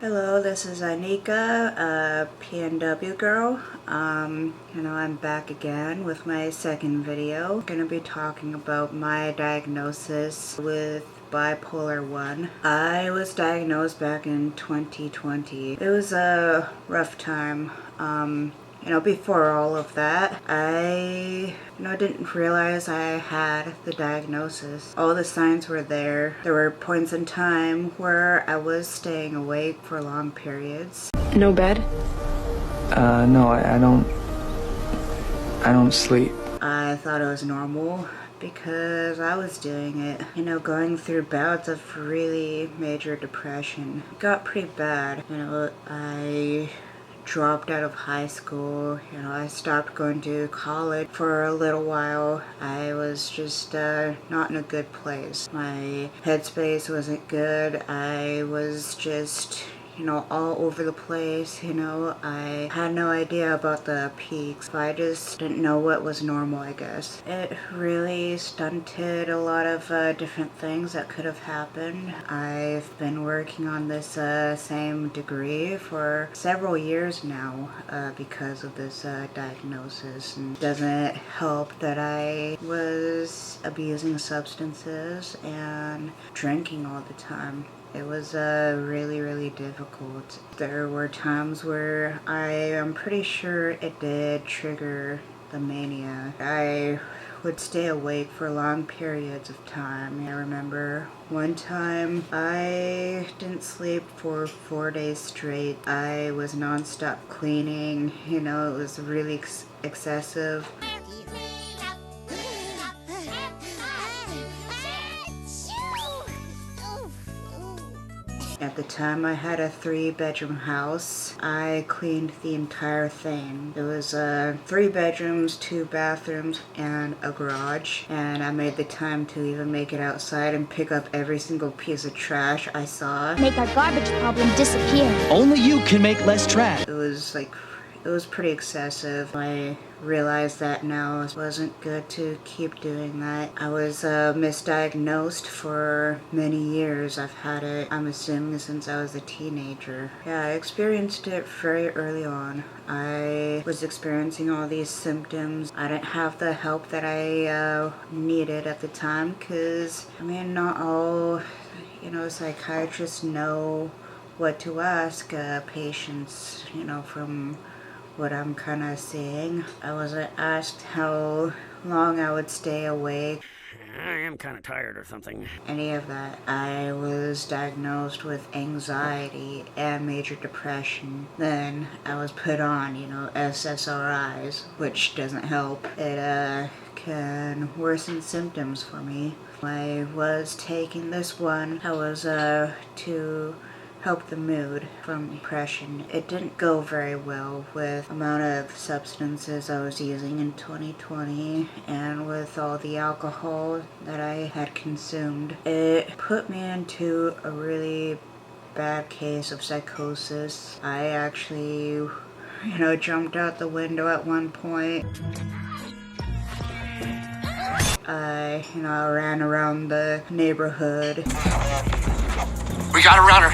Hello, this is Anika, a PNW girl. I'm back again with my second video. I'm gonna be talking about my diagnosis with bipolar 1. I was diagnosed back in 2020. It was a rough time. Before all of that, I didn't realize I had the diagnosis. All the signs were there. There were points in time where I was staying awake for long periods. No bed? No, I don't sleep. I thought it was normal because I was doing it. Going through bouts of really major depression. It got pretty bad. I dropped out of high school. I stopped going to college for a little while. I was just not in a good place. My headspace wasn't good. I was just all over the place. I had no idea about the peaks. I just didn't know what was normal, I guess. It really stunted a lot of different things that could have happened. I've been working on this same degree for several years now because of this diagnosis. And it doesn't help that I was abusing substances and drinking all the time. It was really difficult. There were times where I am pretty sure it did trigger the mania. I would stay awake for long periods of time. I remember one time I didn't sleep for 4 days straight. I was nonstop cleaning. It was really excessive. At the time, I had a 3-bedroom house. I cleaned the entire thing. It was 3 bedrooms, 2 bathrooms, and a garage. And I made the time to even make it outside and pick up every single piece of trash I saw. Make our garbage problem disappear. Only you can make less trash. It was pretty excessive. I realized that now it wasn't good to keep doing that. I was misdiagnosed for many years. I've had it, I'm assuming, since I was a teenager. Yeah, I experienced it very early on. I was experiencing all these symptoms. I didn't have the help that I needed at the time because, not all, psychiatrists know what to ask patients, from what I'm kind of seeing. I wasn't asked how long I would stay awake. I am kind of tired or something. Any of that. I was diagnosed with anxiety and major depression. Then I was put on, SSRIs, which doesn't help. It can worsen symptoms for me. I was taking this one. I was to help the mood from depression. It didn't go very well with the amount of substances I was using in 2020 and with all the alcohol that I had consumed. It put me into a really bad case of psychosis. I actually, jumped out the window at one point. I ran around the neighborhood. We got a runner!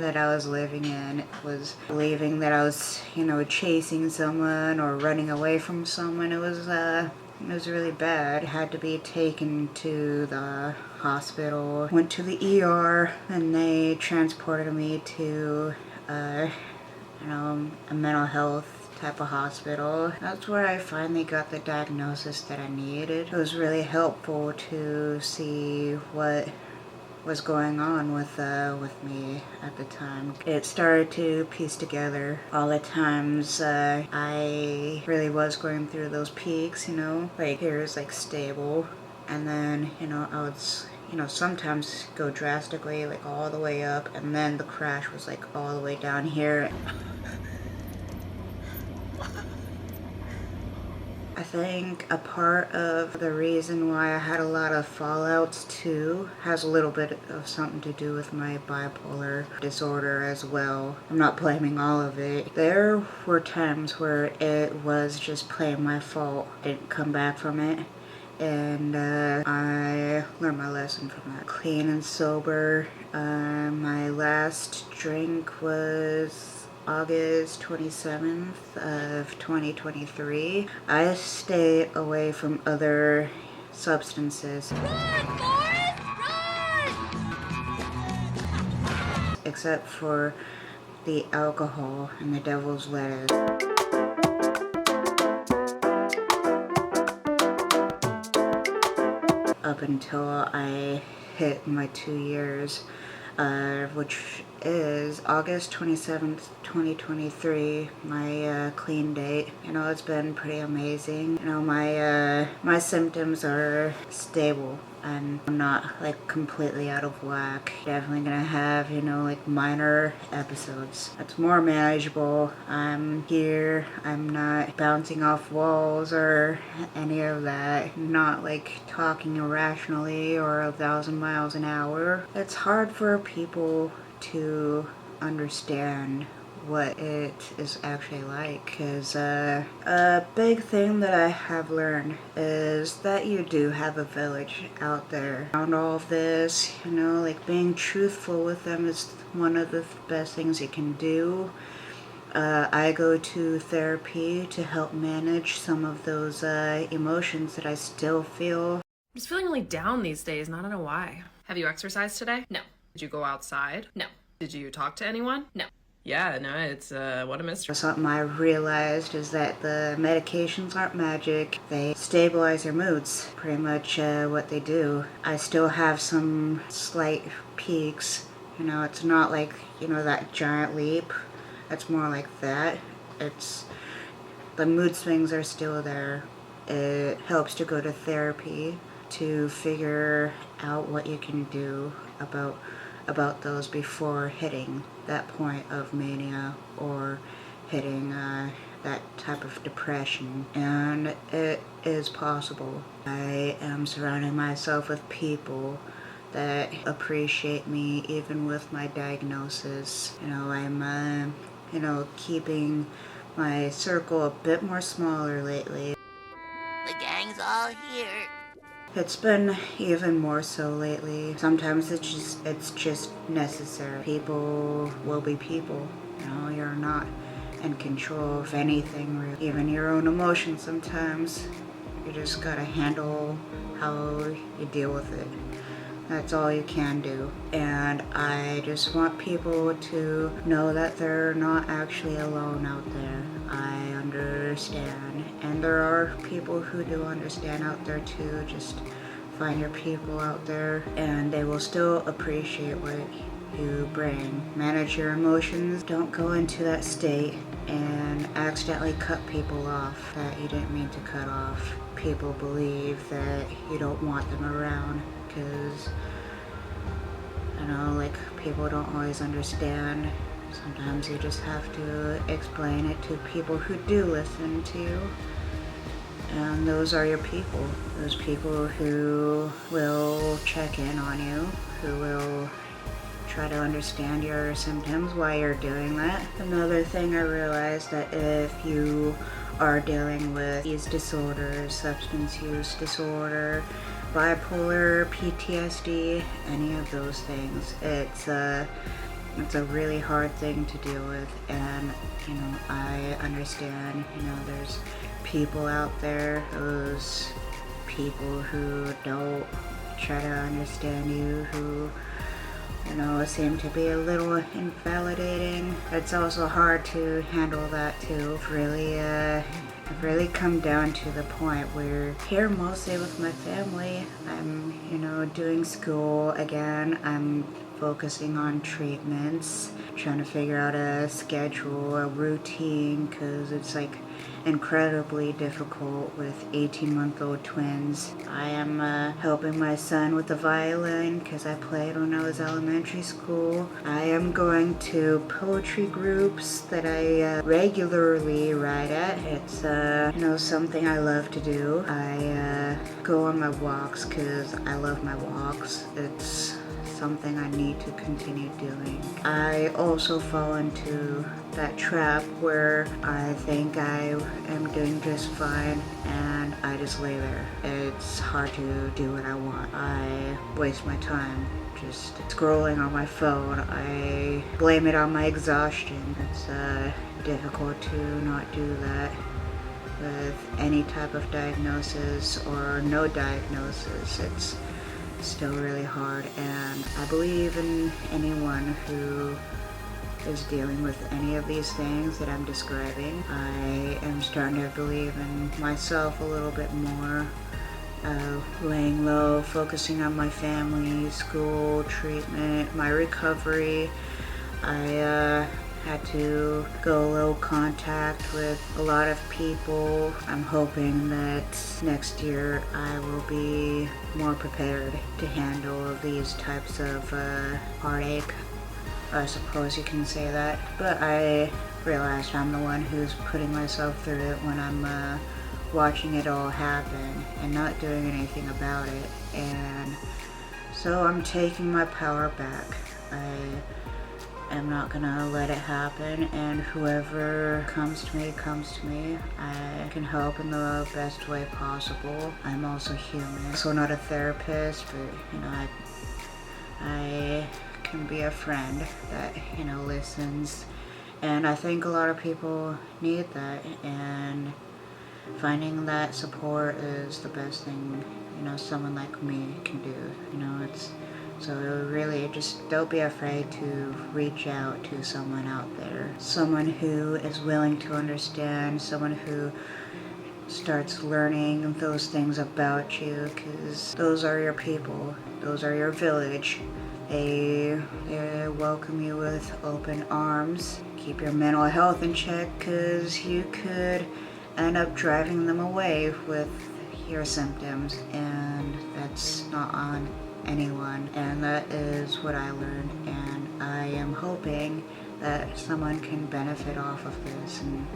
That I was living in. It was believing that I was, chasing someone or running away from someone. It was really bad. I had to be taken to the hospital. Went to the ER and they transported me to, a mental health type of hospital. That's where I finally got the diagnosis that I needed. It was really helpful to see what was going on with me at the time. It started to piece together all the times I really was going through those peaks, like here's like stable, and then I would sometimes go drastically like all the way up, and then the crash was like all the way down here. I think a part of the reason why I had a lot of fallouts too has a little bit of something to do with my bipolar disorder as well. I'm not blaming all of it. There were times where it was just plain my fault. I didn't come back from it. and I learned my lesson from that. Clean and sober. My last drink was August 27th of 2023. I stayed away from other substances. Run, Forrest, run! Except for the alcohol and the devil's lettuce. Up until I hit my 2 years, which is August 27th, 2023, my clean date. You know, it's been pretty amazing. You know, my symptoms are stable. I'm not like completely out of whack. Definitely gonna have, you know, like minor episodes. It's more manageable. I'm here. I'm not bouncing off walls or any of that. Not like talking irrationally or 1,000 miles an hour. It's hard for people to understand what it is actually like, because a big thing that I have learned is that you do have a village out there around all of this. You know, like being truthful with them is one of the best things you can do. I go to therapy to help manage some of those emotions that I still feel. I'm just feeling really down these days, and I don't know why. Have you exercised today? No. Did you go outside? No. Did you talk to anyone? No. Yeah, no, it's what a mystery. Something I realized is that the medications aren't magic. They stabilize your moods, pretty much what they do. I still have some slight peaks. You know, it's not like, you know, that giant leap. It's more like that. It's, the mood swings are still there. It helps to go to therapy to figure out what you can do about those before hitting that point of mania or hitting that type of depression. And it is possible. I am surrounding myself with people that appreciate me even with my diagnosis. You know, I'm you know, keeping my circle a bit more smaller lately. The gang's all here. It's been even more so lately. Sometimes it's just necessary. People will be people. You know, you're not in control of anything, really. Even your own emotions sometimes. You just gotta handle how you deal with it. That's all you can do. And I just want people to know that they're not actually alone out there. I understand. And there are people who do understand out there too. Just find your people out there and they will still appreciate what you bring. Manage your emotions. Don't go into that state and accidentally cut people off that you didn't mean to cut off. People believe that you don't want them around because, you know, like, people don't always understand. Sometimes you just have to explain it to people who do listen to you. And those are your people. Those people who will check in on you, who will try to understand your symptoms while you're doing that. Another thing I realized that if you are dealing with these disorders, substance use disorder, bipolar, PTSD, any of those things, it's a really hard thing to deal with. And, you know, I understand, you know, there's people out there, those people who don't try to understand you, who, you know, seem to be a little invalidating. It's also hard to handle that too. I've really come down to the point where here mostly with my family. I'm, you know, doing school again. I'm focusing on treatments, trying to figure out a schedule, a routine, because it's like incredibly difficult with 18-month-old twins. I am helping my son with the violin because I played when I was elementary school. I am going to poetry groups that I regularly write at. It's you know, something I love to do. I go on my walks because I love my walks. It's something I need to continue doing. I also fall into that trap where I think I am doing just fine and I just lay there. It's hard to do what I want. I waste my time just scrolling on my phone. I blame it on my exhaustion. It's difficult to not do that with any type of diagnosis or no diagnosis. It's still really hard, and I believe in anyone who is dealing with any of these things that I'm describing. I am starting to believe in myself a little bit more, laying low, focusing on my family, school, treatment, my recovery. I had to go low contact with a lot of people. I'm hoping that next year I will be more prepared to handle these types of heartache. I suppose you can say that. But I realized I'm the one who's putting myself through it when I'm watching it all happen and not doing anything about it. And so I'm taking my power back. I'm not gonna let it happen, and whoever comes to me. I can help in the best way possible. I'm also human, so not a therapist, but I can be a friend that listens, and I think a lot of people need that, and finding that support is the best thing someone like me can do. So really, just don't be afraid to reach out to someone out there. Someone who is willing to understand, someone who starts learning those things about you, because those are your people, those are your village. They welcome you with open arms. Keep your mental health in check, because you could end up driving them away with your symptoms, and that's not on anyone. And that is what I learned, and I am hoping that someone can benefit off of this and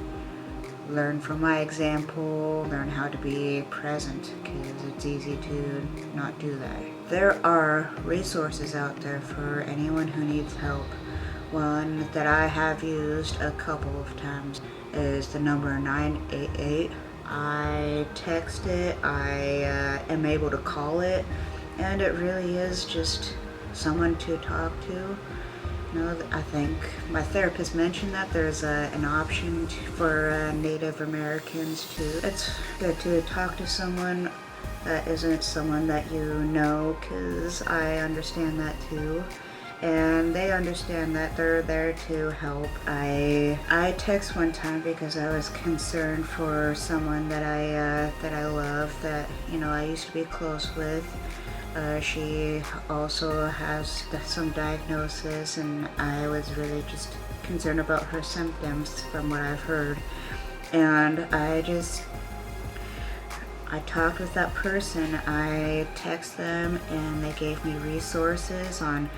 learn from my example, learn how to be present, because it's easy to not do that. There are resources out there for anyone who needs help. One that I have used a couple of times is the number 988. I text it, I am able to call it, and it really is just someone to talk to. I think my therapist mentioned that there's an option for Native Americans too. It's good to talk to someone that isn't someone that you know, because I understand that too. And they understand that they're there to help. I text one time because I was concerned for someone that I love, that I used to be close with. She also has some diagnosis, and I was really just concerned about her symptoms from what I've heard. And I talked with that person. I text them, and they gave me resources on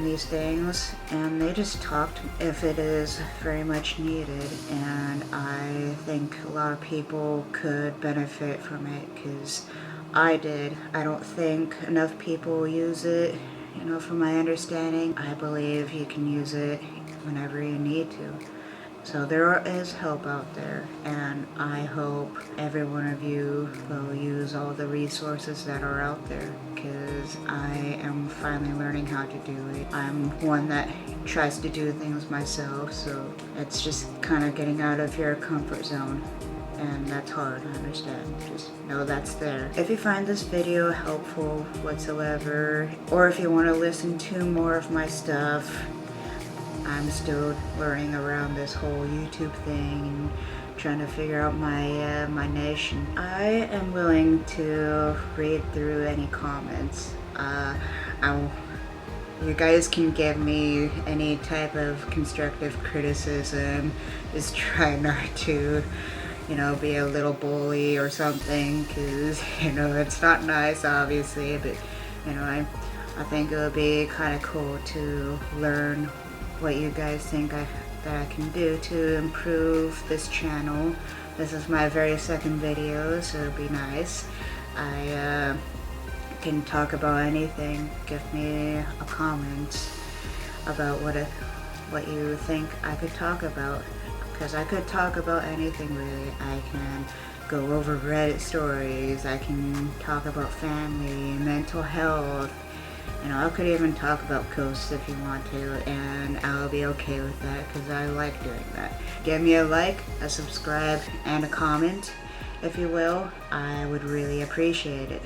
these things, and they just talked if it is very much needed. And I think a lot of people could benefit from it, because I did. I don't think enough people use it, from my understanding. I believe you can use it whenever you need to. So there is help out there, and I hope every one of you will use all the resources that are out there, because I am finally learning how to do it. I'm one that tries to do things myself, so it's just kind of getting out of your comfort zone. And that's hard, I understand. Just know that's there. If you find this video helpful whatsoever, or if you want to listen to more of my stuff, I'm still learning around this whole YouTube thing and trying to figure out my nation. I am willing to read through any comments. You guys can give me any type of constructive criticism. Just try not to be a little bully or something, because it's not nice, obviously, but I think it would be kind of cool to learn what you guys think that I can do to improve this channel. This is my very second video, so it'd be nice. I can talk about anything. Give me a comment about what you think I could talk about, because I could talk about anything really. I can go over Reddit stories, I can talk about family, mental health, you know, I could even talk about ghosts if you want to, and I'll be okay with that because I like doing that. Give me a like, a subscribe, and a comment, if you will. I would really appreciate it.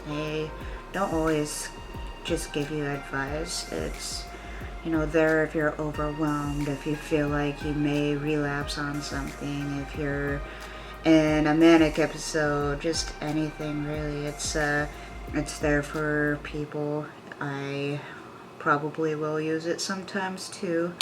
I don't always just give you advice. It's, you know, there if you're overwhelmed, if you feel like you may relapse on something, if you're in a manic episode, just anything really. It's there for people. I probably will use it sometimes too.